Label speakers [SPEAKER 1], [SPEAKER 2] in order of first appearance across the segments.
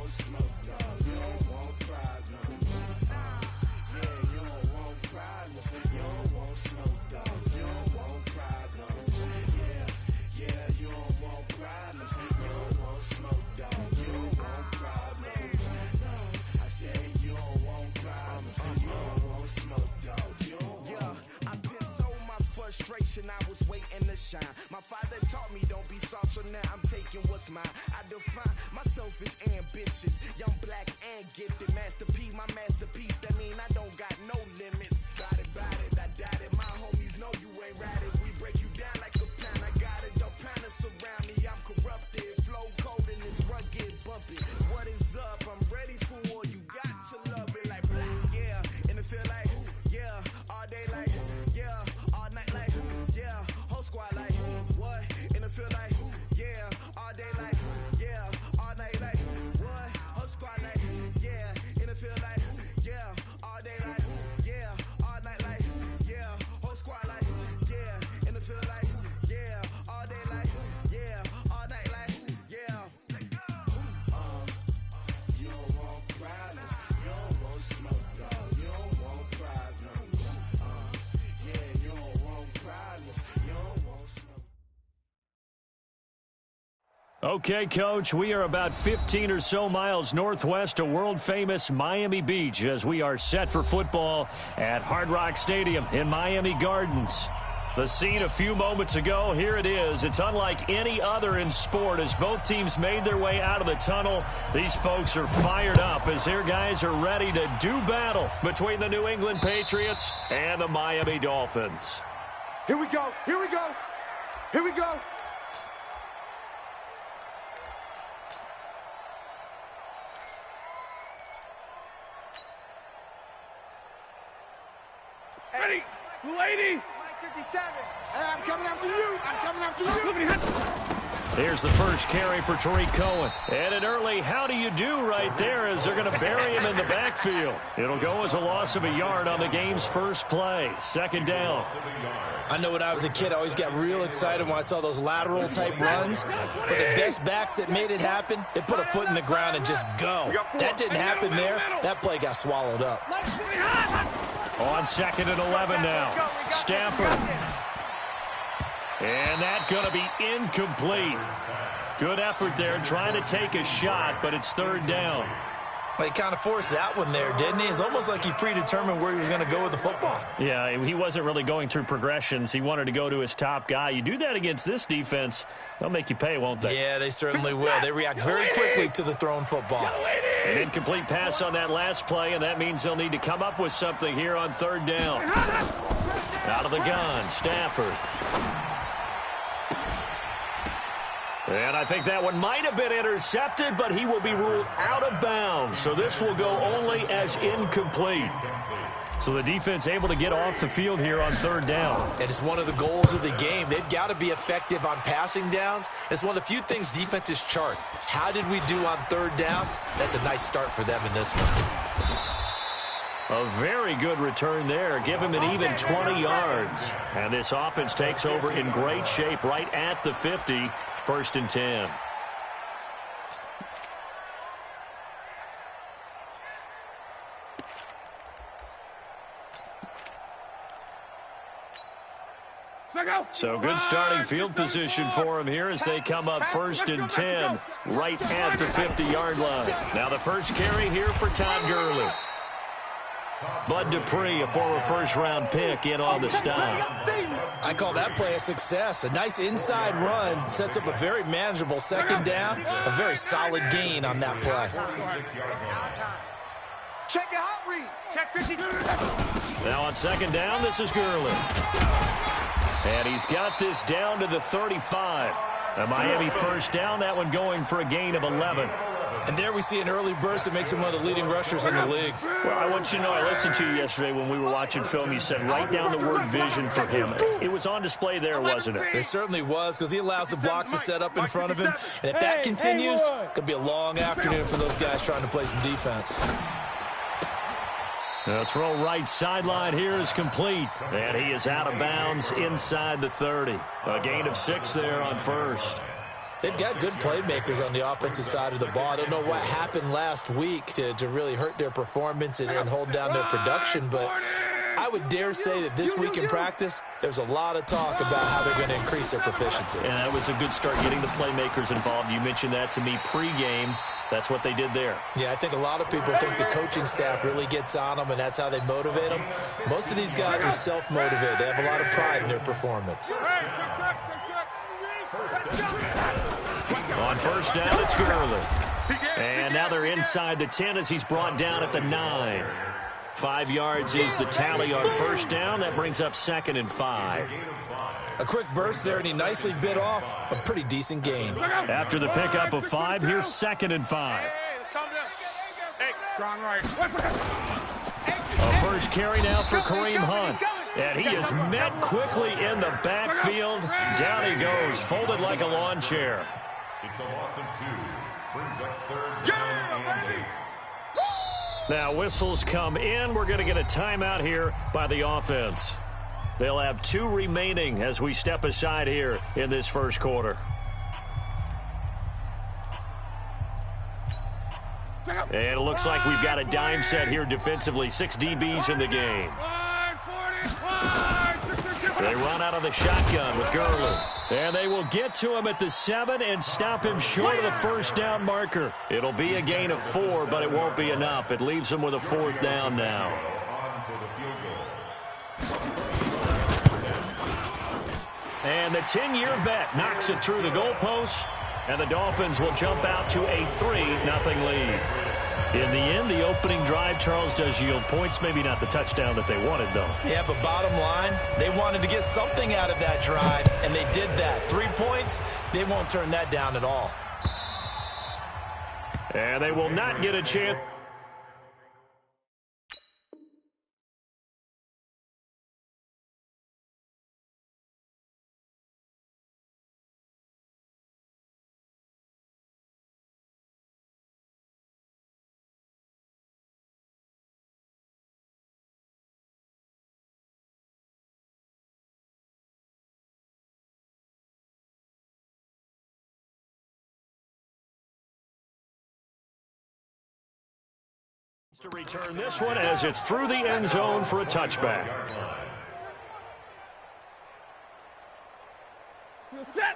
[SPEAKER 1] want smoke, dog. You don't want problems. Yeah, you don't want problems. You don't want smoke, dog. You don't want problems. Yeah, you don't want problems. You don't want smoke, dog. You don't want problems. I said you don't want problems. You don't want smoke, dog. You don't want. Yeah, I pissed so my frustration. I was waiting to shine. My father taught me don't be soft, so now I'm taking what's mine. I define myself as ambitious, young, black, and gifted. Master P, my masterpiece. That mean I don't got no limits. Got it, I doubt it. My homies know you ain't ratted. We break you down like a pound. I got it, don't pound us around me. I'm corrupted, flow cold and it's rugged, bumpy. What is up? I'm ready for war. You got to love it like black, yeah. And it feel like, yeah, all day like, yeah, all night like, yeah, whole squad like, what? And it feel like, yeah, all day like, yeah, all night like, what? Whole squad like, yeah, and it feel like, yeah, all day like, yeah, all night like, yeah, whole squad like, yeah, and it feel like, yeah, all day like, yeah, all night like, yeah. You don't want problems, you don't want smoke, dog. You don't want problems. Yeah, you don't want problems, you don't want smoke.
[SPEAKER 2] Okay, Coach, we are about 15 or so miles northwest of world-famous Miami Beach as we are set for football at Hard Rock Stadium in Miami Gardens. The scene a few moments ago, here it is. It's unlike any other in sport as both teams made their way out of the tunnel. These folks are fired up as their guys are ready to do battle between the New England Patriots and the Miami Dolphins.
[SPEAKER 3] Here we go, here we go, here we go. Ready, lady. 57. Hey, I'm coming after you. I'm coming after you.
[SPEAKER 2] Here's the first carry for Tariq Cohen. And an early how do you do right there as they're going to bury him in the backfield. It'll go as a loss of a yard on the game's first play. Second down.
[SPEAKER 4] I know when I was a kid, I always got real excited when I saw those lateral-type runs. But the best backs that made it happen, they put a foot in the ground and just go. That didn't happen there. That play got swallowed up.
[SPEAKER 2] On 2nd and 11 now. Stafford. And that's going to be incomplete. Good effort there trying to take a shot, but it's third down.
[SPEAKER 4] But he kind of forced that one there, didn't he? It's almost like he predetermined where he was going to go with the football.
[SPEAKER 2] Yeah, he wasn't really going through progressions. He wanted to go to his top guy. You do that against this defense, they'll make you pay, won't they?
[SPEAKER 4] Yeah, they certainly will. They react very quickly to the thrown football.
[SPEAKER 2] An incomplete pass on that last play, and that means they'll need to come up with something here on third down. Out of the gun, Stafford. And I think that one might have been intercepted, but he will be ruled out of bounds. So this will go only as incomplete. So the defense able to get off the field here on third down.
[SPEAKER 4] And it's one of the goals of the game. They've got to be effective on passing downs. It's one of the few things defenses chart. How did we do on third down? That's a nice start for them in this one.
[SPEAKER 2] A very good return there. Give him an even 20 yards. And this offense takes over in great shape right at the 50. First and 10. So good starting field position for him here as they come up first and 10 right at the 50-yard line. Now the first carry here for Todd Gurley. Bud Dupree, a former first-round pick, in on the stop.
[SPEAKER 4] I call that play a success. A nice inside run sets up a very manageable second down. A very solid gain on that play.
[SPEAKER 3] Check your hot read. Check 52.
[SPEAKER 2] Now on second down, this is Gurley. And he's got this down to the 35. A Miami first down, that one going for a gain of 11.
[SPEAKER 4] And there we see an early burst that makes him one of the leading rushers in the league.
[SPEAKER 2] Well, I want you to know, I listened to you yesterday when we were watching film. You said write down the word vision for him. It was on display there, wasn't it?
[SPEAKER 4] It certainly was, because he allows the blocks to set up in front of him. And if that continues, it could be a long afternoon for those guys trying to play some defense.
[SPEAKER 2] The throw right sideline here is complete. And he is out of bounds inside the 30. A gain of 6 there on first.
[SPEAKER 4] They've got good playmakers on the offensive side of the ball. I don't know what happened last week to really hurt their performance and hold down their production, but I would dare say that this week in practice, there's a lot of talk about how they're going to increase their proficiency.
[SPEAKER 2] And that was a good start getting the playmakers involved. You mentioned that to me pregame. That's what they did there.
[SPEAKER 4] Yeah, I think a lot of people think the coaching staff really gets on them, and that's how they motivate them. Most of these guys are self-motivated. They have a lot of pride in their performance.
[SPEAKER 2] On first down, it's Gurley. And now they're inside the 10 as he's brought down at the 9. 5 yards is the tally on first down. That brings up 2nd and 5.
[SPEAKER 4] A quick burst there, and he nicely bit off a pretty decent gain.
[SPEAKER 2] After the pickup of 5, here's 2nd and 5.
[SPEAKER 3] Hey, let's calm down. Hey, strong right.
[SPEAKER 2] A first carry now for Kareem Hunt. And he is met quickly in the backfield. Down he goes, folded like a lawn chair.
[SPEAKER 5] It's a loss of 2. Brings up 3rd down and 8.
[SPEAKER 2] Now whistles come in. We're going to get a timeout here by the offense. They'll have 2 remaining as we step aside here in this first quarter. And it looks like we've got a dime set here defensively. 6 DBs in the game. They run out of the shotgun with Gurley. And they will get to him at the 7 and stop him short of the first down marker. It'll be a gain of 4, but it won't be enough. It leaves him with a 4th down now. And the 10-year vet knocks it through the goalpost. And the Dolphins will jump out to a 3-0 lead. In the end, the opening drive, Charles, does yield points. Maybe not the touchdown that they wanted, though.
[SPEAKER 4] Yeah, but bottom line, they wanted to get something out of that drive, and they did that. 3 points, they won't turn that down at all.
[SPEAKER 2] And they will not get a chance. To return this one as it's through the end zone for a touchback.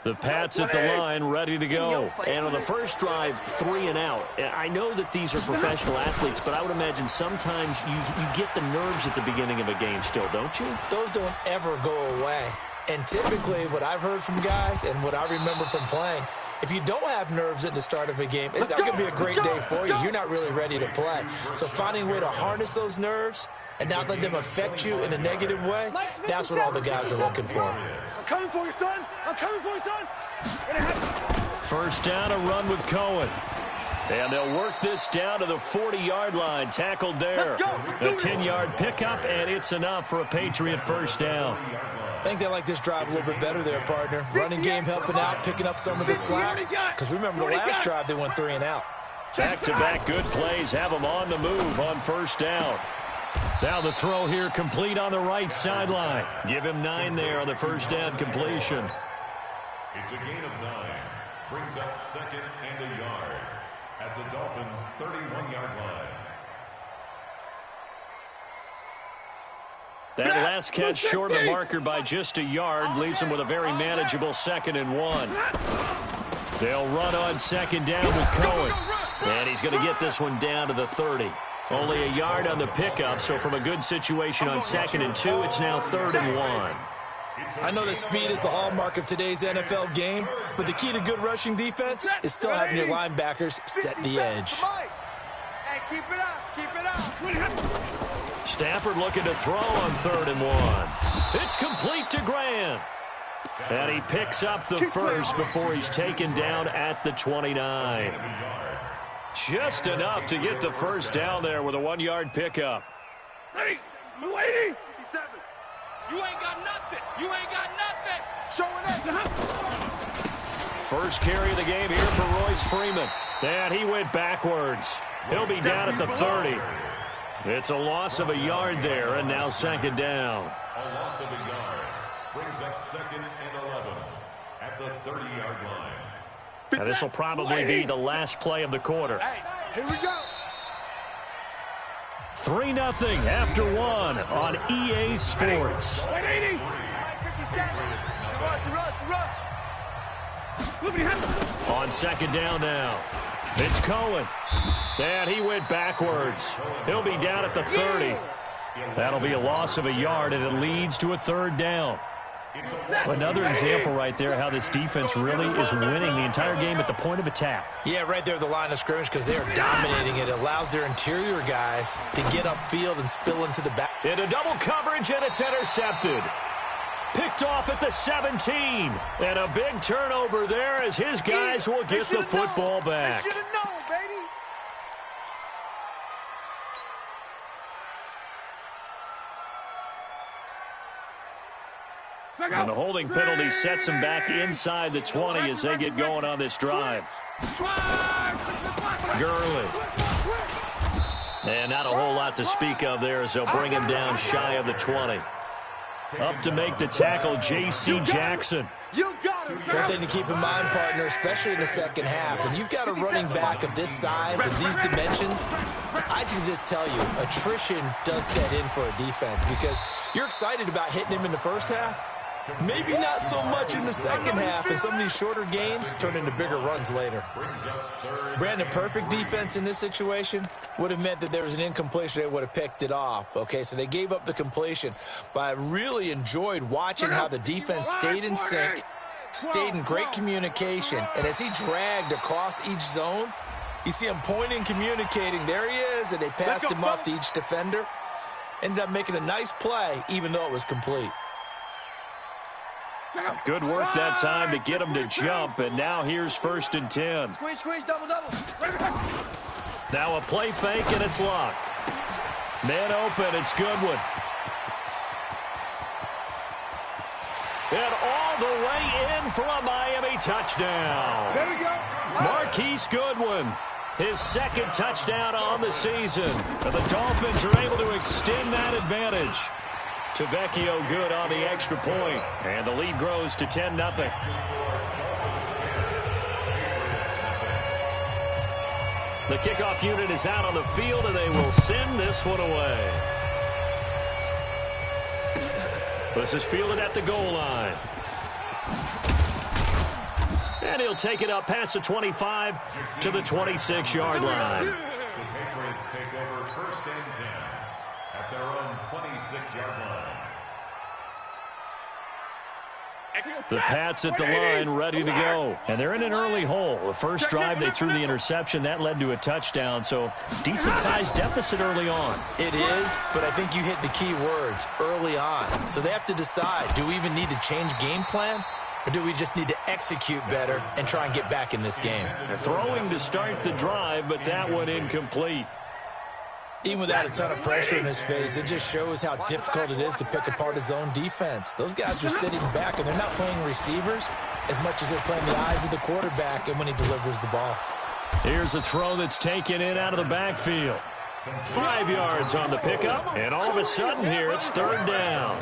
[SPEAKER 2] The Pats at the line, ready to go. And on the first drive, 3 and out. I know that these are professional athletes, but I would imagine sometimes you get the nerves at the beginning of a game still, don't you?
[SPEAKER 4] Those don't ever go away. And typically what I've heard from guys and what I remember from playing, if you don't have nerves at the start of a game, it's not going to be a great day for you. You're not really ready to play. So finding a way to harness those nerves and not let them affect you in a negative way, that's what all the guys are looking for.
[SPEAKER 3] I'm coming for you, son. I'm coming for you, son.
[SPEAKER 2] First down, a run with Cohen. And they'll work this down to the 40-yard line. Tackled there. A 10-yard pickup, and it's enough for a Patriot first down.
[SPEAKER 4] I think they like this drive a little bit better there, partner. Running game helping out, picking up some of the slack. Because remember, the last drive they went 3 and out.
[SPEAKER 2] Back-to-back good plays have them on the move on first down. Now the throw here complete on the right sideline. Give him 9 there on the first down completion.
[SPEAKER 5] It's a gain of 9. Brings up 2nd and a yard at the Dolphins' 31-yard line.
[SPEAKER 2] That last catch short of the marker by just a yard leaves them with a very manageable 2nd and 1. They'll run on 2nd down with Cohen. And he's going to get this one down to the 30. Only a yard on the pickup, so from a good situation on 2nd and 2, it's now 3rd and 1.
[SPEAKER 4] I know that speed is the hallmark of today's NFL game, but the key to good rushing defense is still having your linebackers set the edge.
[SPEAKER 3] Hey, keep it up. Keep it up.
[SPEAKER 2] Stafford looking to throw on 3rd and 1. It's complete to Grant. And he picks up the first before he's taken down at the 29. Just enough to get the first down there with a 1-yard pickup.
[SPEAKER 3] Hey, lady. 57. You ain't got nothing. You ain't got nothing. Showing it.
[SPEAKER 2] First carry of the game here for Royce Freeman. And he went backwards. He'll be down at the 30. It's a loss of a yard there, and now 2nd down.
[SPEAKER 5] A loss of a yard brings up 2nd and 11 at the 30-yard line.
[SPEAKER 2] Now, this will probably be the last play of the quarter.
[SPEAKER 3] Hey, here we go.
[SPEAKER 2] 3-0 after 1 on EA Sports.
[SPEAKER 3] 180. 57.
[SPEAKER 2] On second down now. It's Cohen. And he went backwards. He'll be down at the 30. That'll be a loss of a yard, and it leads to a 3rd down. Another example right there how this defense really is winning the entire game at the point of attack.
[SPEAKER 4] Yeah, right there at the line of scrimmage because they are dominating it. It allows their interior guys to get upfield and spill into the back.
[SPEAKER 2] Into double coverage, and it's intercepted. Picked off at the 17. And a big turnover there as his guys will get the football back.
[SPEAKER 3] They should have known, baby.
[SPEAKER 2] And the holding penalty sets them back inside the 20 as they get going on this drive. Gurley. And not a whole lot to speak of there as they'll bring him down shy of the 20. Up to make the tackle, J.C. Jackson.
[SPEAKER 3] You got it.
[SPEAKER 4] One thing to keep in mind, partner, especially in the second half, and you've got a running back of this size and these dimensions, I can just tell you, attrition does set in for a defense because you're excited about hitting him in the first half. Maybe not so much in the second half, and some of these shorter gains turn into bigger runs later. Brandon, perfect defense in this situation would have meant that there was an incompletion. They would have picked it off. Okay, so they gave up the completion. But I really enjoyed watching how the defense stayed in sync, stayed in great communication, and as he dragged across each zone, you see him pointing, communicating. There he is, and they passed him up to each defender. Ended up making a nice play, even though it was complete.
[SPEAKER 2] Good work that time to get him to jump, and now here's 1st and 10.
[SPEAKER 3] Squeeze, squeeze, double, double.
[SPEAKER 2] Now a play fake, and it's locked. Man open, it's Goodwin. And all the way in for a Miami touchdown.
[SPEAKER 3] There we go.
[SPEAKER 2] Marquise Goodwin, his 2nd touchdown on the season. And the Dolphins are able to extend that advantage. Tavecchio good on the extra point, and the lead grows to 10-0. The kickoff unit is out on the field, and they will send this one away. This is fielded at the goal line. And he'll take it up past the 25 to the 26-yard line.
[SPEAKER 5] The Patriots take over 1st and 10 at their own 26-yard line.
[SPEAKER 2] The Pats at the line, ready to go. And they're in an early hole. The first drive, they threw the interception. That led to a touchdown, so decent-sized deficit early on.
[SPEAKER 4] It is, but I think you hit the key words, early on. So they have to decide, do we even need to change game plan? Or do we just need to execute better and try and get back in this game?
[SPEAKER 2] They're throwing to start the drive, but that one incomplete.
[SPEAKER 4] Even without a ton of pressure in his face, it just shows how difficult it is to pick apart his own defense. Those guys are sitting back, and they're not playing receivers as much as they're playing the eyes of the quarterback and when he delivers the ball.
[SPEAKER 2] Here's a throw that's taken in out of the backfield. 5 yards on the pickup, and all of a sudden here it's 3rd down.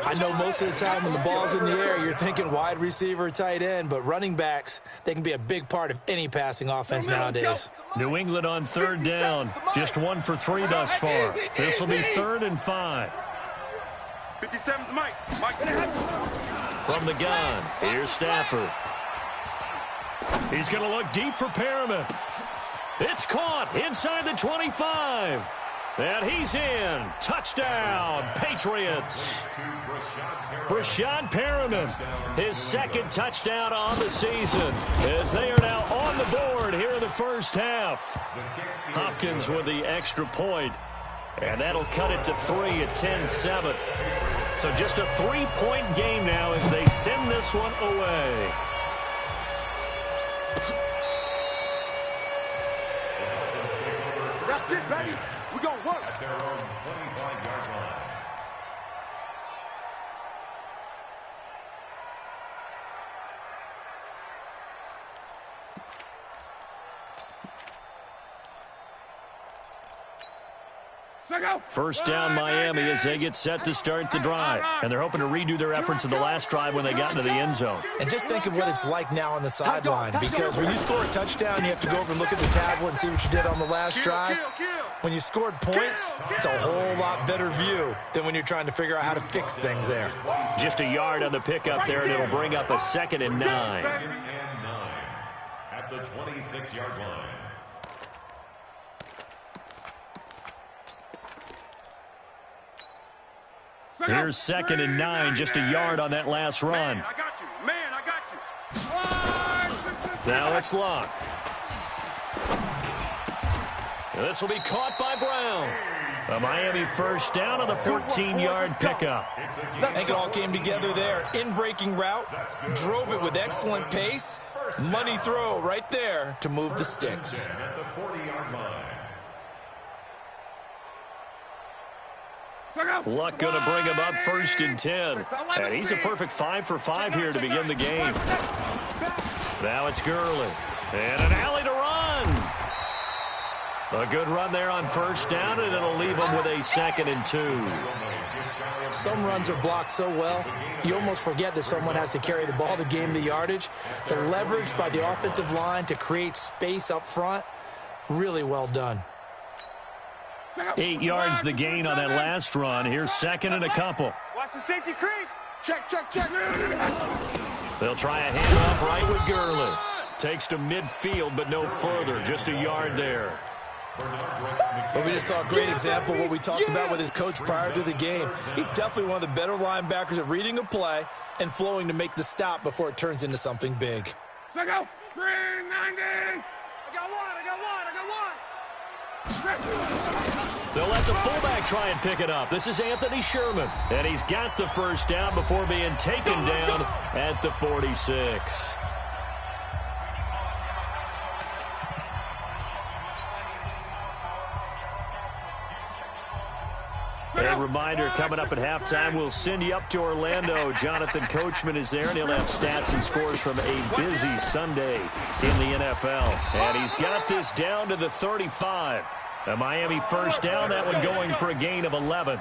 [SPEAKER 4] I know most of the time when the ball's in the air, you're thinking wide receiver, tight end, but running backs, they can be a big part of any passing offense nowadays.
[SPEAKER 2] New England on 3rd down, just 1 for 3 thus far. This will be 3rd and 5.
[SPEAKER 3] 57's Mike.
[SPEAKER 2] From the gun, here's Stafford. He's going to look deep for Perriman. It's caught inside the 25. And he's in. Touchdown, Patriots. Brashad Perriman, his 2nd touchdown on the season, as they are now on the board here in the first half. Hopkins with the extra point, and that'll cut it to 3 at 10-7. So just a 3-point game now as they send this one away.
[SPEAKER 3] That's it, baby. We're going to work.
[SPEAKER 5] At their own 25-yard line.
[SPEAKER 2] First down Miami as they get set to start the drive. And they're hoping to redo their efforts in the last drive when they got into the end zone.
[SPEAKER 4] And just think of what it's like now on the sideline, because when you score a touchdown, you have to go over and look at the tablet and see what you did on the last drive. When you scored points, it's a whole lot better view than when you're trying to figure out how to fix things there.
[SPEAKER 2] Just a yard on the pickup there, and it'll bring up a 2nd and 9.
[SPEAKER 5] 2nd and 9 at the 26-yard line.
[SPEAKER 2] Here's 2nd and 9, just a yard on that last run.
[SPEAKER 3] Man, I got you. Man, I got you.
[SPEAKER 2] Now it's Locke. This will be caught by Brown. A Miami first down on the 14-yard pickup.
[SPEAKER 4] I think it all came together there. In-breaking route, drove it with excellent pace. Money throw right there to move the sticks.
[SPEAKER 5] At the 40-yard line.
[SPEAKER 2] Luck going to bring him up 1st and 10. And he's a perfect 5 for 5 here to begin the game. Now it's Gurley. And an alley to run. A good run there on first down, and it'll leave him with a 2nd and 2.
[SPEAKER 4] Some runs are blocked so well, you almost forget that someone has to carry the ball to gain the yardage. The leverage by the offensive line to create space up front, really well done.
[SPEAKER 2] 8 yards the gain on that last run. Here's 2nd and a couple.
[SPEAKER 3] Watch the safety creep. Check.
[SPEAKER 2] They'll try a handoff right with Gurley. Takes to midfield, but no further. Just a yard there.
[SPEAKER 4] But we just saw a great example of what we talked about with his coach prior to the game. He's definitely one of the better linebackers at reading a play and flowing to make the stop before it turns into something big.
[SPEAKER 3] 390. I got one.
[SPEAKER 2] They'll let the fullback try and pick it up. This is Anthony Sherman. And he's got the first down before being taken down at the 46. A reminder, coming up at halftime, we'll send you up to Orlando. Jonathan Coachman is there, and he'll have stats and scores from a busy Sunday in the NFL. And he's got this down to the 35. A Miami first down, that one going for a gain of 11.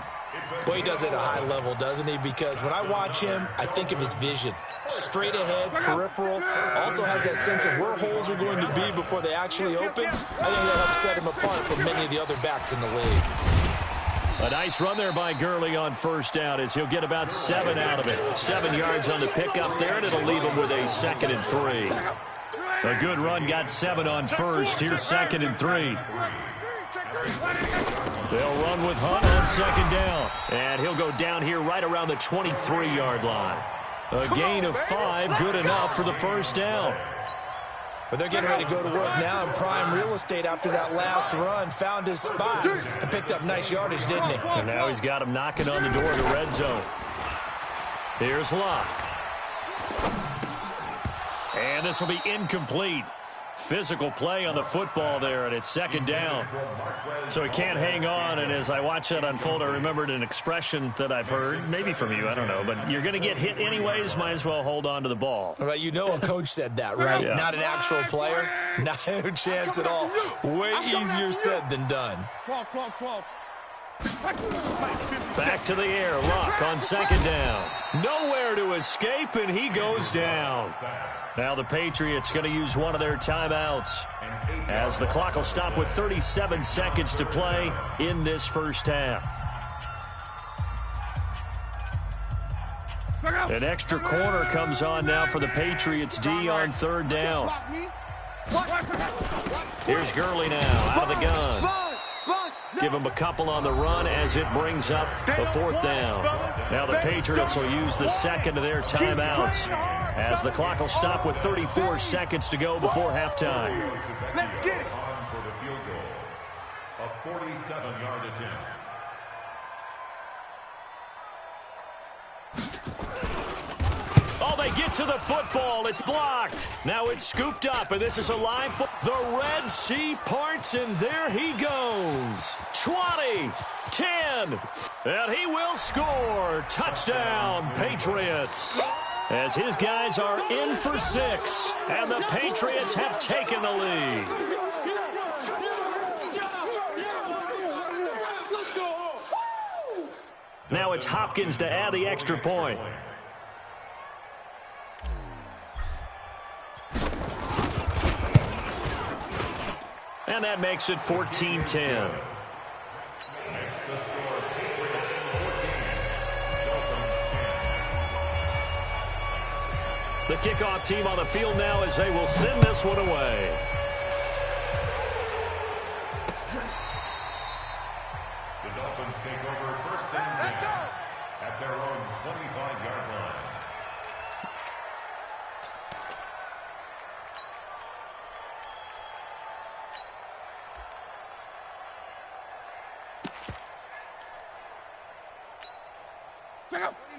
[SPEAKER 4] Boy, he does it at a high level, doesn't he? Because when I watch him, I think of his vision. Straight ahead, peripheral, also has that sense of where holes are going to be before they actually open. I think that helps set him apart from many of the other backs in the league.
[SPEAKER 2] A nice run there by Gurley on first down as he'll get about 7 out of it. 7 yards on the pickup there, and it'll leave him with a 2nd and 3. A good run, got 7 on first. Here's 2nd and 3. They'll run with Hunt on 2nd down. And he'll go down here right around the 23-yard line. A gain of 5, good enough for the first down.
[SPEAKER 4] But they're getting ready to go to work now in prime real estate after that last run. Found his spot and picked up nice yardage, didn't he?
[SPEAKER 2] And now he's got him knocking on the door of the red zone. Here's Locke. And this will be incomplete. Physical play on the football there, and it's 2nd down. So he can't hang on, and as I watch that unfold, I remembered an expression that I've heard, maybe from you, I don't know, but you're going to get hit anyways, might as well hold on to the ball.
[SPEAKER 4] Right, you know a coach said that, right?
[SPEAKER 2] Yeah.
[SPEAKER 4] Not an actual player. Not a chance at all. Way easier said than done.
[SPEAKER 2] Back to the air, Locke on 2nd down. Nowhere to escape, and he goes down. Now the Patriots going to use one of their timeouts as the clock will stop with 37 seconds to play in this first half. An extra corner comes on now for the Patriots D on 3rd down. Here's Gurley now out of the gun. Give him a couple on the run as it brings up a 4th down. Now the Patriots will use the 2nd of their timeouts as the clock will stop with 34 seconds to go before halftime.
[SPEAKER 3] Let's get it.
[SPEAKER 5] On for the field goal. A 47-yard attempt.
[SPEAKER 2] Oh, they get to the football. It's blocked. Now it's scooped up, and this is a live The Red Sea parts, and there he goes. 20, 10, and he will score. Touchdown, Patriots. As his guys are in for 6, and the Patriots have taken the lead.
[SPEAKER 3] Let's go.
[SPEAKER 2] Now it's Hopkins to add the extra point. And that makes it 14-10. The kickoff team on the field now as they will send this one away.
[SPEAKER 5] The Dolphins take over first and 10 at their own 25-yard line.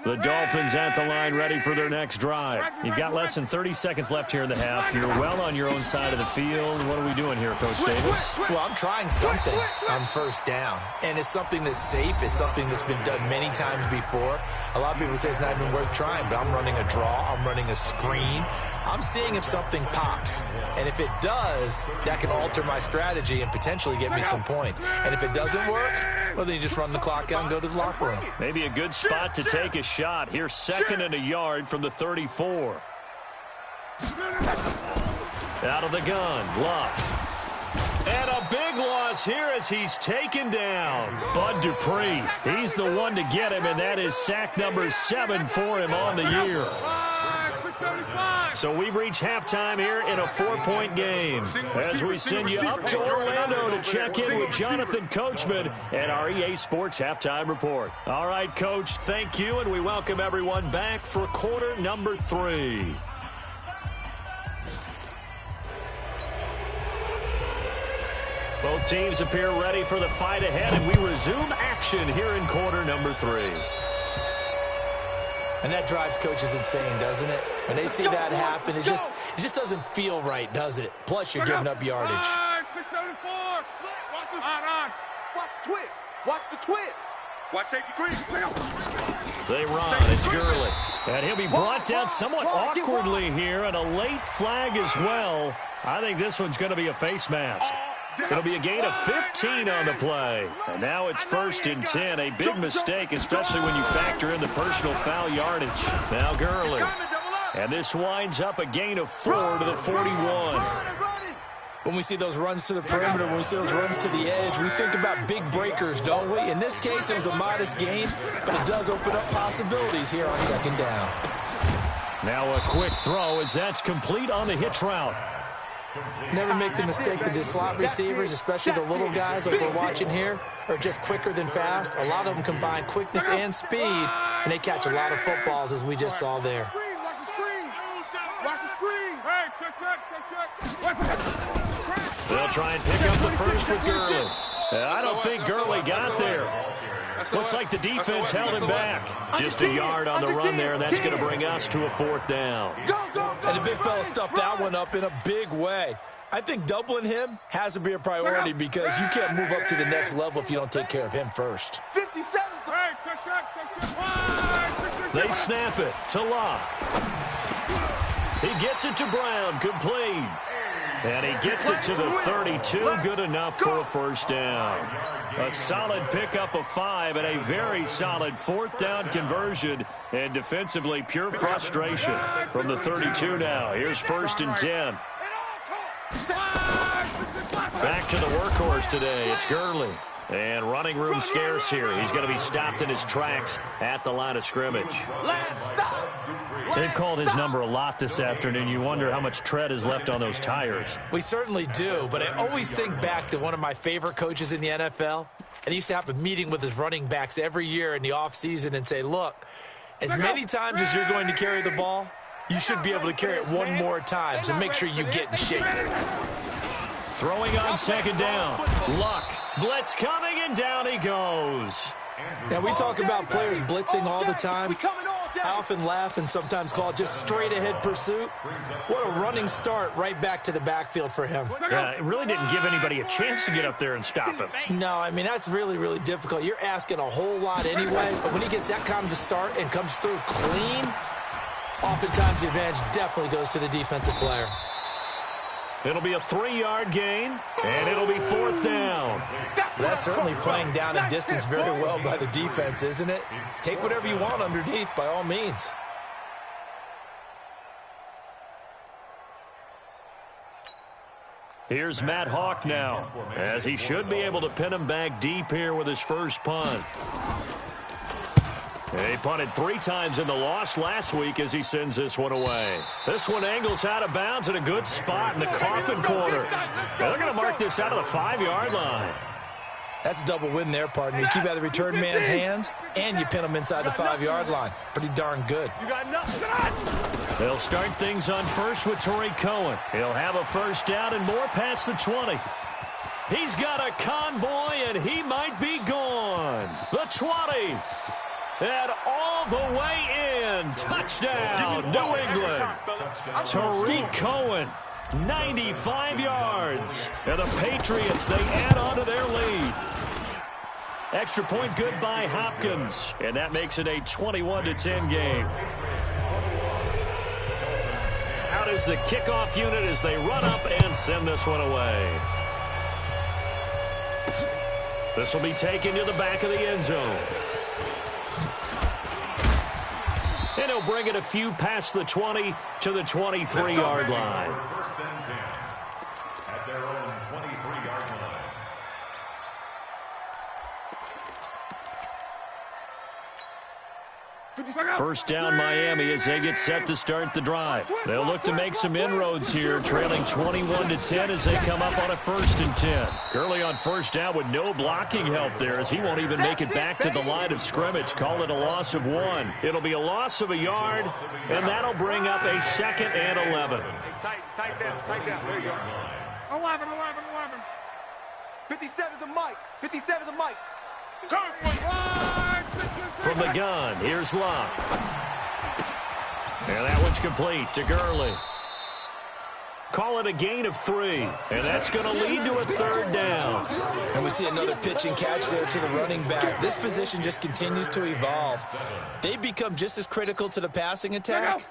[SPEAKER 2] The Dolphins at the line ready for their next drive. You've got less than 30 seconds left here in the half. You're well on your own side of the field. What are we doing here, Coach Davis?
[SPEAKER 4] Well, I'm trying something on first down. And it's something that's safe. It's something that's been done many times before. A lot of people say it's not even worth trying, but I'm running a draw. I'm running a screen. I'm seeing if something pops. And if it does, that can alter my strategy and potentially get me some points. And if it doesn't work, well, then you just run the clock out and go to the locker room.
[SPEAKER 2] Maybe a good spot to take a shot. Here's 2nd and a yard from the 34. Out of the gun, Luck. And a big loss here as he's taken down. Bud Dupree, he's the one to get him, and that is sack number 7 for him on the year. So we've reached halftime here in a 4-point game as we send you up to Orlando to check in with Jonathan Coachman and our EA Sports Halftime Report. All right, Coach, thank you, and we welcome everyone back for quarter number 3. Both teams appear ready for the fight ahead, and we resume action here in quarter number 3.
[SPEAKER 4] And that drives coaches insane, doesn't it? When they see that happen, it just doesn't feel right, does it? Plus, you're giving up yardage.
[SPEAKER 3] 674. Watch the twist. Watch the twist. Watch safety green.
[SPEAKER 2] They run. It's Gurley. And he'll be brought down somewhat awkwardly here, and a late flag as well. I think this one's going to be a face mask. It'll be a gain of 15 on the play. And now it's 1st and 10. A big mistake, especially when you factor in the personal foul yardage. Now Gurley. And this winds up a gain of 4 to the 41.
[SPEAKER 4] When we see those runs to the perimeter, when we see those runs to the edge, we think about big breakers, don't we? In this case, it was a modest gain, but it does open up possibilities here on 2nd down.
[SPEAKER 2] Now a quick throw as that's complete on the hitch route.
[SPEAKER 4] Never make the mistake that the slot receivers, especially the little guys like we're watching here, are just quicker than fast. A lot of them combine quickness and speed, and they catch a lot of footballs, as we just saw there.
[SPEAKER 3] Watch the screen. Watch the screen. Hey, check.
[SPEAKER 2] They'll try and pick up the first with Gurley. I don't think Gurley got there. Looks like the defense held him back. Just a yard on the run there. That's going to bring us to a 4th down.
[SPEAKER 4] And the big fella stuffed that one up in a big way. I think doubling him has to be a priority because you can't move up to the next level if you don't take care of him first.
[SPEAKER 3] 57.
[SPEAKER 2] They snap it to Locke. He gets it to Brown, complete. And he gets it to the 32, good enough for a 1st down. A solid pickup of 5 and a very solid 4th down conversion. And defensively, pure frustration from the 32 now. Here's 1st and 10. Back to the workhorse today. It's Gurley. And running room scarce here. He's going to be stopped in his tracks at the line of scrimmage. They've called his number a lot this afternoon. You wonder how much tread is left on those tires.
[SPEAKER 4] We certainly do, but I always think back to one of my favorite coaches in the NFL. And he used to have a meeting with his running backs every year in the offseason and say, look, as many times as you're going to carry the ball, you should be able to carry it one more time, so make sure you get in shape.
[SPEAKER 2] Throwing on 2nd down. Luck. Blitz coming, and down he goes.
[SPEAKER 4] Now, we talk about players blitzing all the time. I often laugh and sometimes call it just straight-ahead pursuit. What a running start right back to the backfield for him.
[SPEAKER 2] Yeah, it really didn't give anybody a chance to get up there and stop him.
[SPEAKER 4] No, I mean, that's really, really difficult. You're asking a whole lot anyway, but when he gets that kind of a start and comes through clean, oftentimes the advantage definitely goes to the defensive player.
[SPEAKER 2] It'll be a 3-yard gain, and it'll be 4th down.
[SPEAKER 4] Well, that's certainly playing down and distance very well by the defense, isn't it? Take whatever you want underneath, by all means.
[SPEAKER 2] Here's Matt Hawk now, as he should be able to pin him back deep here with his first punt. He punted 3 times in the loss last week as he sends this one away. This one angles out of bounds in a good spot in the coffin corner. They're going to mark this out of the 5-yard line.
[SPEAKER 4] That's a double win there, partner. You keep out of the return man's hands, and you pin him inside the 5-yard line. Pretty darn good.
[SPEAKER 2] They'll start things on first with Torrey Cohen. He'll have a first down and more past the 20. He's got a convoy, and he might be gone. The 20. And all the way in. Touchdown, New England. Tariq Cohen, 95 yards. And the Patriots, they add on to their lead. Extra point good by Hopkins. And that makes it a 21-10 game. Out is the kickoff unit as they run up and send this one away. This will be taken to the back of the end zone. And he'll bring it a few past the 20 to the 23-yard line.
[SPEAKER 5] First and 10 at their own 23-yard line.
[SPEAKER 2] First down Miami as they get set to start the drive. They'll look to make some inroads here, trailing 21-10 as they come up on a 1st and 10. Gurley on first down with no blocking help there as he won't even make it back to the line of scrimmage. Call it a loss of 1. It'll be a loss of a yard, and that'll bring up a 2nd and 11.
[SPEAKER 3] Tight down. There you go. 11. 57's the mic. 57's the mic.
[SPEAKER 2] From the gun, here's Locke. And that one's complete to Gurley. Call it a gain of 3, and that's going to lead to a 3rd down.
[SPEAKER 4] And we see another pitch and catch there to the running back. This position just continues to evolve. They become just as critical to the passing attack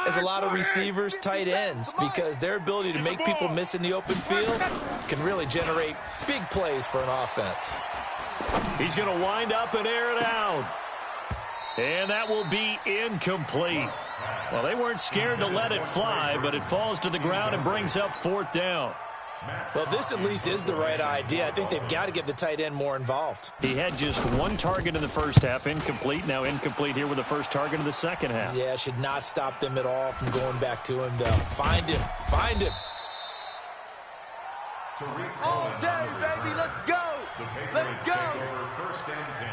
[SPEAKER 4] as a lot of receivers, tight ends, because their ability to make people miss in the open field can really generate big plays for an offense.
[SPEAKER 2] He's going to wind up and air it out. And that will be incomplete. Well, they weren't scared to let it fly, but it falls to the ground and brings up 4th down.
[SPEAKER 4] Well, this at least is the right idea. I think they've got to get the tight end more involved.
[SPEAKER 2] He had just 1 target in the first half, incomplete. Now incomplete here with the first target in the second half.
[SPEAKER 4] Yeah, should not stop them at all from going back to him, though. Find him.
[SPEAKER 3] All day, baby, let's go.
[SPEAKER 5] The Patriots take over 1st and 10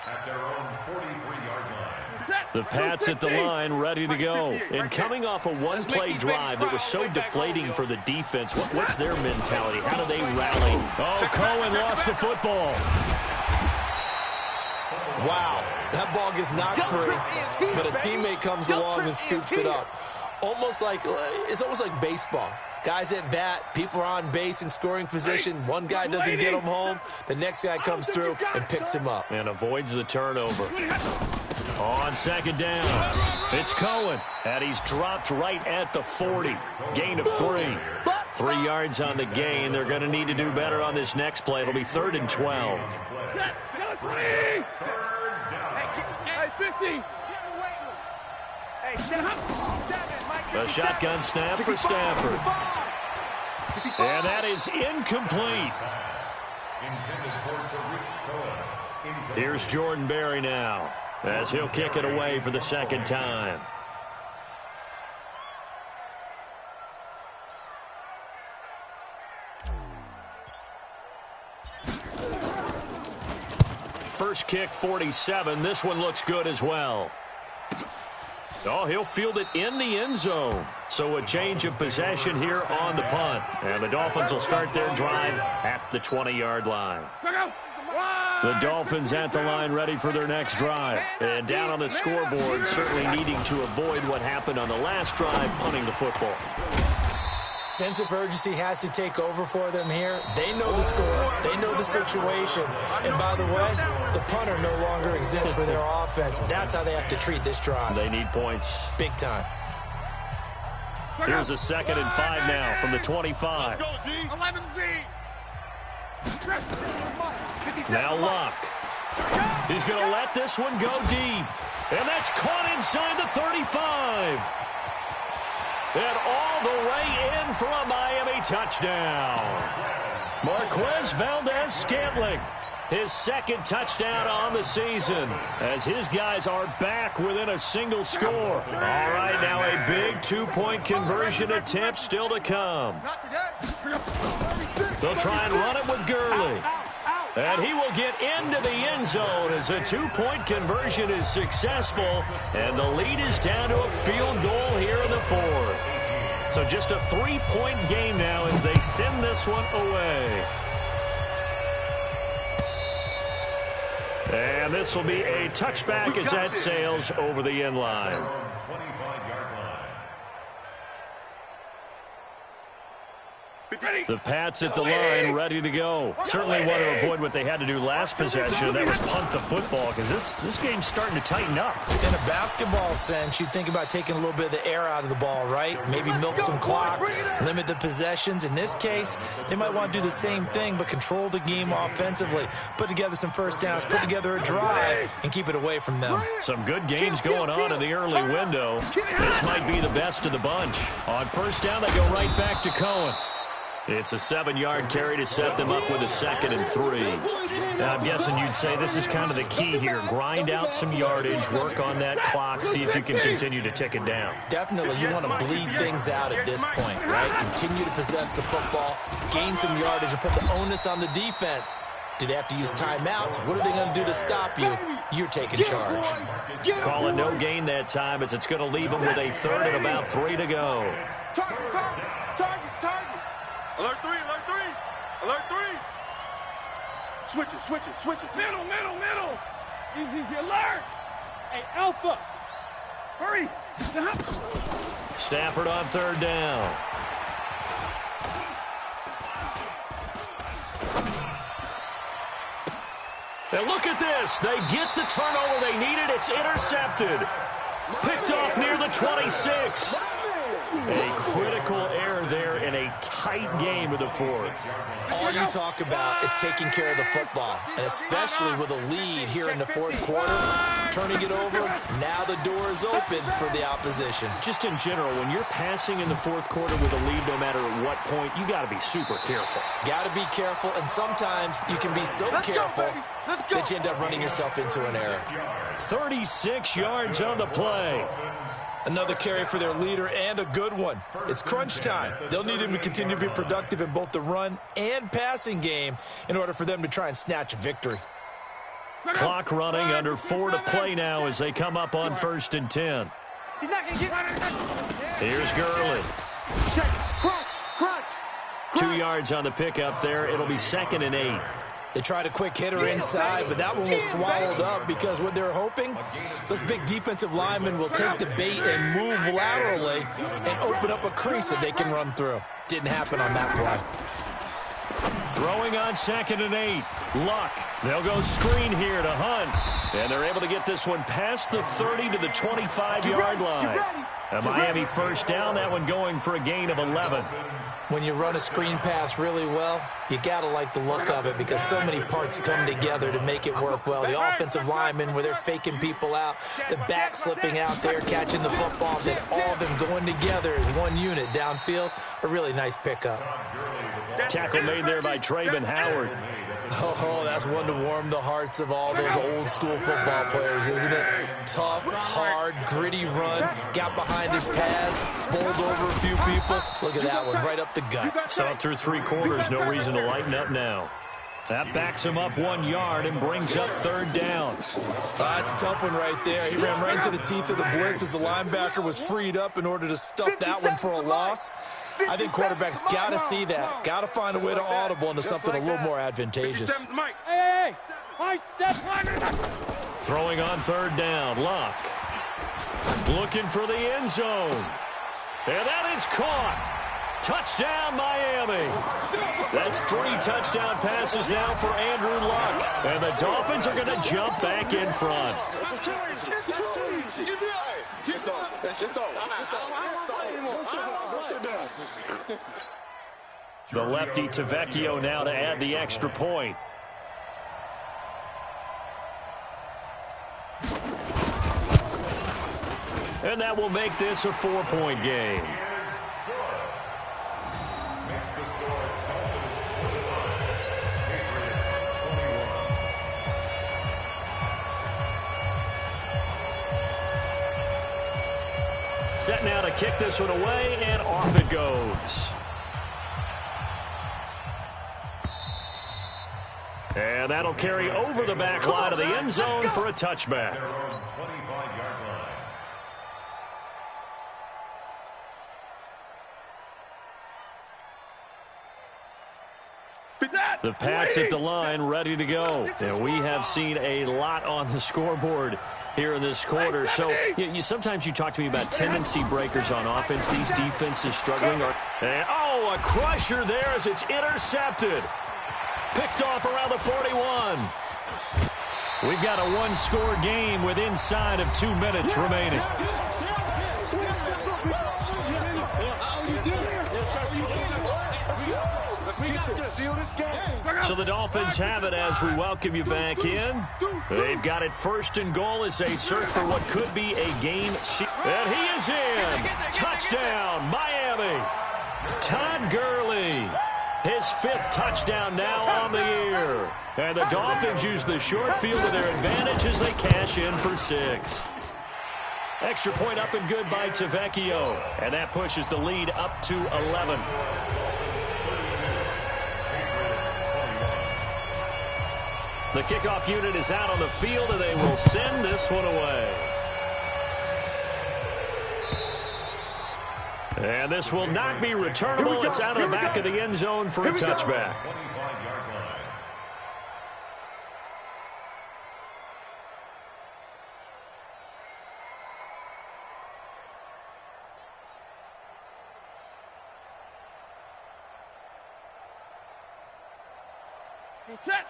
[SPEAKER 5] at their own 43-yard line.
[SPEAKER 2] The Pats at the line, ready to go. And coming off a 1-play drive that was so deflating for the defense, what's their mentality? How do they rally? Oh, Cohen lost the football.
[SPEAKER 4] Wow, that ball gets knocked free, but a teammate comes along and scoops it up. It's almost like baseball. Guys at bat, people are on base in scoring position. One guy doesn't get him home. The next guy comes through and picks him up.
[SPEAKER 2] And avoids the turnover. On 2nd down, it's Cohen. And he's dropped right at the 40. Gain of 3. 3 yards on the gain. They're going to need to do better on this next play. It'll be 3rd and 12.
[SPEAKER 3] Hey, 50.
[SPEAKER 2] A shotgun snap for Stafford. And that is incomplete. Here's Jordan Berry now, as he'll kick it away for the 2nd time. First kick, 47. This one looks good as well. Oh, he'll field it in the end zone. So a change of possession here on the punt. And the Dolphins will start their drive at the 20-yard line. The Dolphins at the line ready for their next drive. And down on the scoreboard, certainly needing to avoid what happened on the last drive, punting the football.
[SPEAKER 4] Sense of urgency has to take over for them here. They know the score. They know the situation. And by the way, the punter no longer exists for their offense. That's how they have to treat this drive.
[SPEAKER 2] They need points.
[SPEAKER 4] Big time.
[SPEAKER 2] Here's a 2nd and 5 now from the 25.
[SPEAKER 3] 11Z.
[SPEAKER 2] Now Luck. He's going to let this one go deep. And that's caught inside the 35. And all the way in for a Miami touchdown. Marquez Valdez-Scantling, his second touchdown on the season, as his guys are back within a single score. All right, now a big two-point conversion attempt still to come. They'll try and run it with Gurley. And he will get into the end zone as a two-point conversion is successful. And the lead is down to a field goal here in the fourth. So just a three-point game now as they send this one away. And this will be a touchback as that sails over the end line. The Pats at the line, ready to go. Certainly want to avoid what they had to do last possession. That was punt the football, because this game's starting to tighten up.
[SPEAKER 4] In a basketball sense, you think about taking a little bit of the air out of the ball, right? Maybe milk some clock, limit the possessions. In this case, they might want to do the same thing, but control the game offensively. Put together some first downs, put together a drive, and keep it away from them.
[SPEAKER 2] Some good games going on in the early window. This might be the best of the bunch. On first down, they go right back to Cohen. It's a 7-yard carry to set them up with a 2nd and 3. Now, I'm guessing you'd say this is kind of the key here. Grind out some yardage, work on that clock, see if you can continue to tick it down.
[SPEAKER 4] Definitely. You want to bleed things out at this point, right? Continue to possess the football, gain some yardage, and put the onus on the defense. Do they have to use timeouts? What are they going to do to stop you? You're taking charge.
[SPEAKER 2] Call it no gain that time, as it's going to leave them with a 3rd and about 3 to go.
[SPEAKER 3] Target. Alert 3, alert 3. Alert 3. Switch it. Middle. Easy, alert. Hey, Alpha. Hurry.
[SPEAKER 2] Stafford on 3rd down. And look at this. They get the turnover they needed. It's intercepted. Picked off near the 26. A critical error there in a tight game of the fourth.
[SPEAKER 4] All you talk about is taking care of the football, and especially with a lead here in the fourth quarter, turning it over, now the door is open for the opposition.
[SPEAKER 2] Just in general, when you're passing in the fourth quarter with a lead, no matter at what point, you got to be super careful.
[SPEAKER 4] Got to be careful, and sometimes you can be so careful that you end up running yourself into an error.
[SPEAKER 2] 36 yards on the play.
[SPEAKER 4] Another carry for their leader, and a good one. It's crunch time. They'll need him to continue to be productive in both the run and passing game in order for them to try and snatch a victory.
[SPEAKER 2] Clock running, under 4 to play now as they come up on 1st and 10.
[SPEAKER 3] He's not going to get...
[SPEAKER 2] Here's Gurley.
[SPEAKER 3] Crunch.
[SPEAKER 2] 2 yards on the pickup there. It'll be 2nd and 8.
[SPEAKER 4] They tried a quick hitter inside, but that one was swallowed up because what they're hoping, those big defensive linemen will take the bait and move laterally and open up a crease that they can run through. Didn't happen on that play.
[SPEAKER 2] Throwing on 2nd and 8. Luck. They'll go screen here to Hunt. And they're able to get this one past the 30 to the 25-yard line. A Miami first down, that one going for a gain of 11.
[SPEAKER 4] When you run a screen pass really well, you got to like the look of it because so many parts come together to make it work well. The offensive linemen, where they're faking people out, the back slipping out there, catching the football, then all of them going together as one unit downfield. A really nice pickup.
[SPEAKER 2] Tackle made there by Trayvon Howard.
[SPEAKER 4] Oh, that's one to warm the hearts of all those old-school football players, isn't it? Tough, hard, gritty run, got behind his pads, bowled over a few people. Look at that one, right up the gut.
[SPEAKER 2] Saw it through 3 quarters, no reason to lighten up now. That backs him up 1 yard and brings up 3rd down.
[SPEAKER 4] That's a tough one right there. He ran right into the teeth of the blitz as the linebacker was freed up in order to stuff that one for a loss. I think quarterbacks got to see that. Got to find a way to audible into something a little more advantageous.
[SPEAKER 3] Hey!
[SPEAKER 2] Throwing on 3rd down, Luck. Looking for the end zone. And that is caught. Touchdown, Miami. That's 3 touchdown passes now for Andrew Luck. And the Dolphins are going to jump back in front. The lefty Tavecchio now to add the extra point. And that will make this a 4-point game.
[SPEAKER 5] Makes the score Dolphins 25, Patriots 21.
[SPEAKER 2] Set now to kick this one away, and off it goes. And that'll carry over the back line of the end zone for a touchback.
[SPEAKER 5] Their own 25-yard line.
[SPEAKER 2] The Pats at the line, ready to go. And we have seen a lot on the scoreboard here in this quarter. So sometimes you talk to me about tendency breakers on offense. These defenses struggling. And, a crusher there as it's intercepted. Picked off around the 41. We've got a one-score game with inside of 2 minutes remaining. So the Dolphins have it as we welcome you back in. They've got it first and goal as they search for what could be a game. And he is in. Touchdown, Miami. Todd Gurley. His 5th touchdown now on the year. And the Dolphins use the short field to their advantage as they cash in for 6. Extra point up and good by Tavecchio. And that pushes the lead up to 11. The kickoff unit is out on the field, and they will send this one away. And this will not be returnable. It's out of the back of the end zone for a touchback.
[SPEAKER 5] 25-yard line.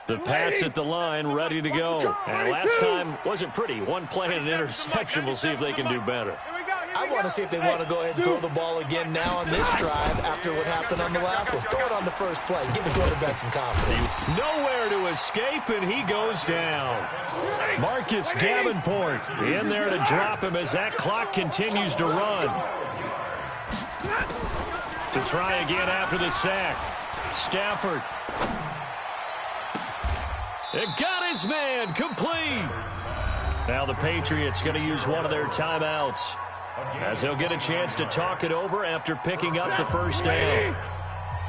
[SPEAKER 2] The Pats at the line, ready to go. And last time wasn't pretty. One play and an interception. We'll see if they can do better.
[SPEAKER 4] I want to see if they want to go ahead and throw the ball again now on this drive after what happened on the last one. Throw it on the first play. Give the quarterback some confidence.
[SPEAKER 2] Nowhere to escape, and he goes down. Marcus Davenport in there to drop him as that clock continues to run. To try again after the sack. Stafford. It got his man complete. Now the Patriots going to use one of their timeouts as they'll get a chance to talk it over after picking up the first down.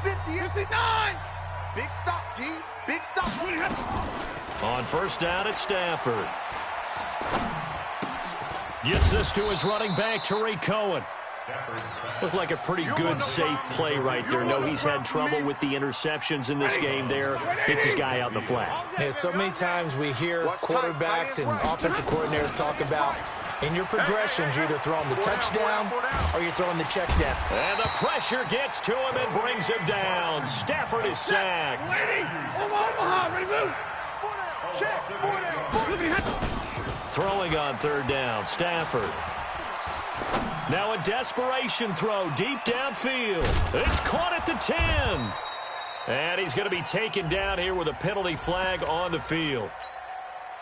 [SPEAKER 3] 59. Big stop, D. Big stop.
[SPEAKER 2] On first down, it's Stafford. Gets this to his running back, Tariq Cohen. Looked like a pretty good, safe play right there. No, he's had trouble with the interceptions in this game there. Hits his guy out in the flat.
[SPEAKER 4] Yeah, so many times we hear quarterbacks and offensive coordinators talk about in your progressions, you're either throwing the touchdown or you're throwing the check down.
[SPEAKER 2] And the pressure gets to him and brings him down. Stafford is sacked. Throwing on third down, Stafford. Now a desperation throw deep downfield. It's caught at the 10. And he's going to be taken down here with a penalty flag on the field.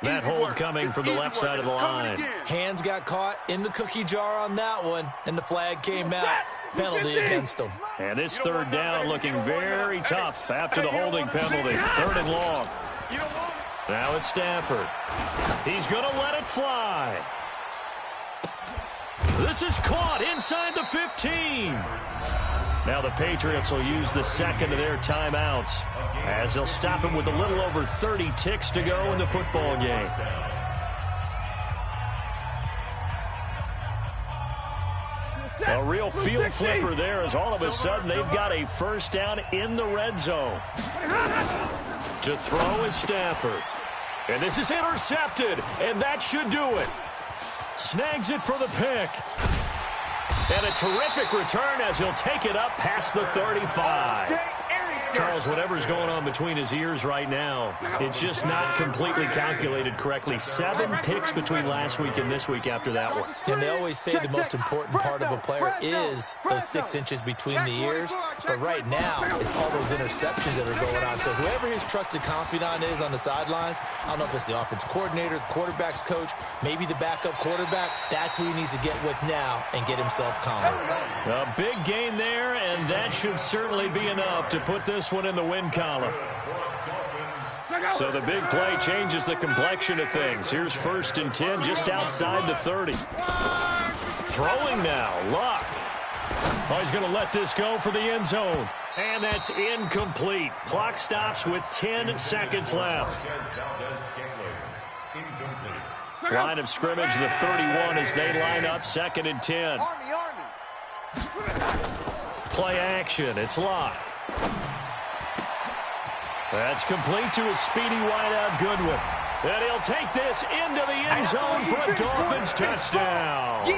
[SPEAKER 2] That hold coming from the left side of the line.
[SPEAKER 4] Hands got caught in the cookie jar on that one, and the flag came out. Penalty against him.
[SPEAKER 2] And this third down looking very tough after the holding penalty. 3rd and long. Now it's Stafford. He's going to let it fly. This is caught inside the 15. Now the Patriots will use the second of their timeouts as they'll stop him with a little over 30 ticks to go in the football game. A real field flipper there as all of a sudden they've got a first down in the red zone. To throw is Stafford. And this is intercepted, and that should do it. Snags it for the pick. And a terrific return as he'll take it up past the 35. Charles, whatever's going on between his ears right now, it's just not completely calculated correctly. 7 picks between last week and this week after that one.
[SPEAKER 4] And they always say the most important part of a player is those 6 inches between the ears. But right now, it's all those interceptions that are going on. So whoever his trusted confidant is on the sidelines, I don't know if it's the offensive coordinator, the quarterback's coach, maybe the backup quarterback, that's who he needs to get with now and get himself calm.
[SPEAKER 2] A big gain there, and that should certainly be enough to put this one in the win column. So the big play changes the complexion of things. Here's 1st and 10 just outside the 30. Throwing now, Luck. Oh, he's going to let this go for the end zone. And that's incomplete. Clock stops with 10 seconds left. Line of scrimmage, the 31 as they line up 2nd and 10. Play action, it's Luck. That's complete to his speedy wideout Goodwin. And he'll take this into the end zone for a Dolphins touchdown.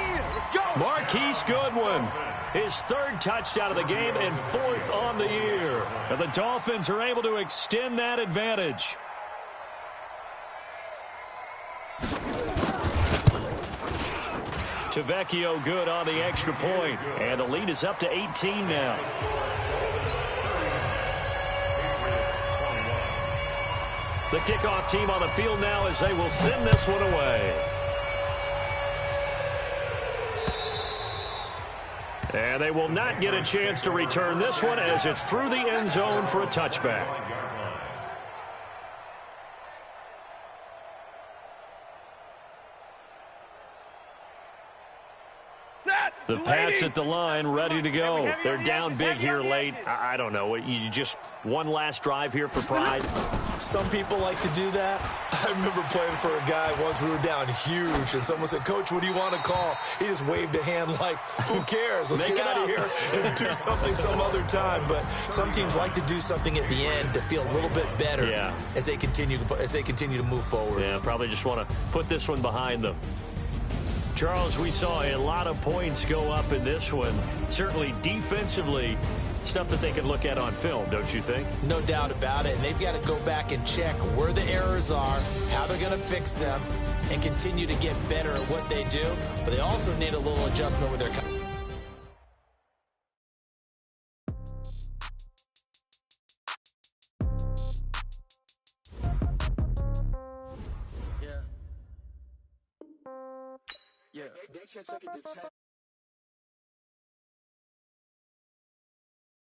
[SPEAKER 2] Marquise Goodwin, his 3rd touchdown of the game and 4th on the year. And the Dolphins are able to extend that advantage. Tavecchio good on the extra point. And the lead is up to 18 now. The kickoff team on the field now as they will send this one away. And they will not get a chance to return this one as it's through the end zone for a touchback. The Pats at the line, ready to go. They're down big here late. I don't know. You just one last drive here for pride?
[SPEAKER 4] Some people like to do that. I remember playing for a guy once. We were down huge, and someone said, "Coach, what do you want to call?" He just waved a hand like, who cares? Let's get out of here and do something some other time. But some teams like to do something at the end to feel a little bit better as they continue to move forward.
[SPEAKER 2] Yeah, probably just want to put this one behind them. Charles, we saw a lot of points go up in this one. Certainly defensively, stuff that they could look at on film, don't you think?
[SPEAKER 4] No doubt about it. And they've got to go back and check where the errors are, how they're going to fix them, and continue to get better at what they do. But they also need a little adjustment with their... Yeah.